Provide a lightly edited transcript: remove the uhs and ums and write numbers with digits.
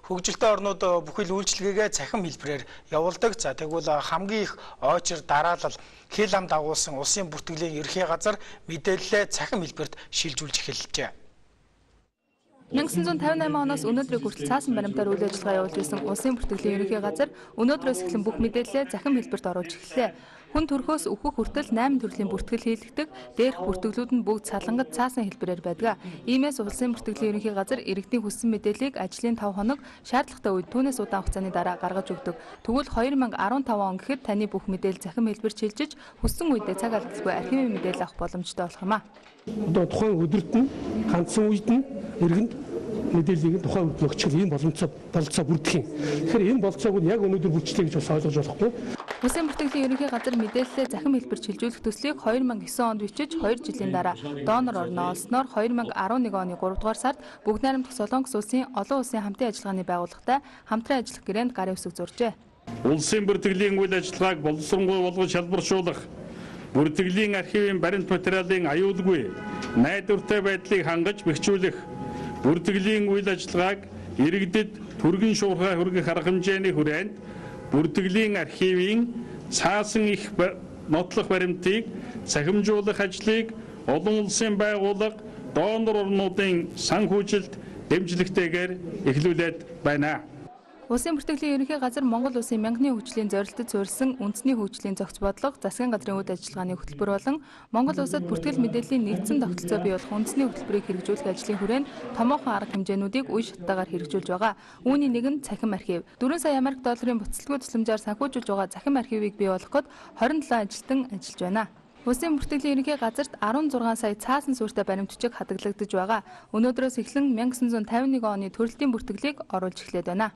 Хөгжилтэй орнууд бүхэл үйлчилгээгээ цахим хэлбэрээр явуулдаг. За тэгвэл хамгийн их ойчир дараалал хил ам дагуулсан улсын бүртгэлийн ерхий газар мэдээлэлээ цахим хэлбэрт шилжүүлж эхэлжээ. 1958 оноос өнөөдрийг хүртэл цаасан баримтаар үйл ажиллагаа явуулж байсан улсын бүртгэлийн ерөнхий газар өнөөдрөөс эхлэн бүх мэдээлэлээ цахим хэлбэрт оруулж эхэллээ. Хүн төрхөөс өөхөх хүртэл 8 төрлийн бүртгэл хийлэгдэх, дээрх бүртгэлүүд нь бүгд салангат цаасан хэлбэрээр байдаг. Иймээс улсын бүртгэлийн ерөнхий газар иргэдийн хүссэн мэдээллийг ажлын 5 хоног шаардлагатай үед түүнээс удаан хугацааны дараа гаргаж өгдөг. Тэгвэл 2015 он гэхэд таны бүх мэдээлэл цахим хэлбэрт шилжиж хүссэн үедээ цаг алдалгүй архивын мэдээлэл авах боломжтой болох юм а. Одоо тухайн өдөрт нь ганцхан үед нь иргэнд мэдээллийг тухайн үед өгчих ийм бололцоо бүрдэх юм. Тэгэхээр энэ бололцоог нь яг өнөөдөр бүрчлээ гэж бас ойлгож болохгүй. Улсын бүртгэлийн ерөнхий газар мэдээлэлээ цахим хэлбэрт шилжүүлэх төслийг 2009 онд бичиж 2 жилийн дараа донор орноо олсноор 2011 оны 3 дугаар сард Бүгд найрамдах Солонгос улсын олон улсын хамтын ажиллагааны байгууллагатай хамтран ажиллах гэрээнд гарын үсэг зуржээ. Улсын бүртгэлийн үйл ажиллагааг боловсронгуй болгож шалбаршуулах, бүртгэлийн архивын баримт материалын аюулгүй, найдвартай байдлыг хангаж бэхжүүлэх, бүртгэлийн үйл ажиллагааг иргэдэд түргэн шуурхай хүргэх арга хэмжээний хүрээнд бүртгэлийн архивын цаасан их нотлох баримтыг цахимжуулах ажлыг олон улсын байгууллага, донор орнуудын санхүүжилт дэмжлэгтэйгээр эхлүүлээд байна. Улсын бүртгэлийн ерөнхий газар Монгол улсын мянганы хөгжлийн зорилтод суурилсан үндэсний хөгжлийн зохиц бодлого, засгийн газрын үйл ажиллагааны хөтөлбөр болон Монгол улсад бүртгэл мэдээллийн нэгдсэн тогтолцоо бий болох үндэсний хөтөлбөрийг хэрэгжүүлэх ажлын хүрээнд томоохон арга хэмжээнүүдийг үе шаттайгаар хэрэгжүүлж байгаа. Үүний нэг нь цахим архив. 4 сая Америк долларын буцалтгүй тусламжаар санхүүжүүлж байгаа цахим архивыг бий болгоход 27 ажилтан ажиллаж байна. Улсын бүртгэлийн ерөнхий газарт 16 сая цаасан суурьтай баримт бичиг хадгалагдаж байгаа. Өнөөдрөөс эхлэн 1951 оны төрөлтийн бүртгэлийг оруулж эхлээд байна.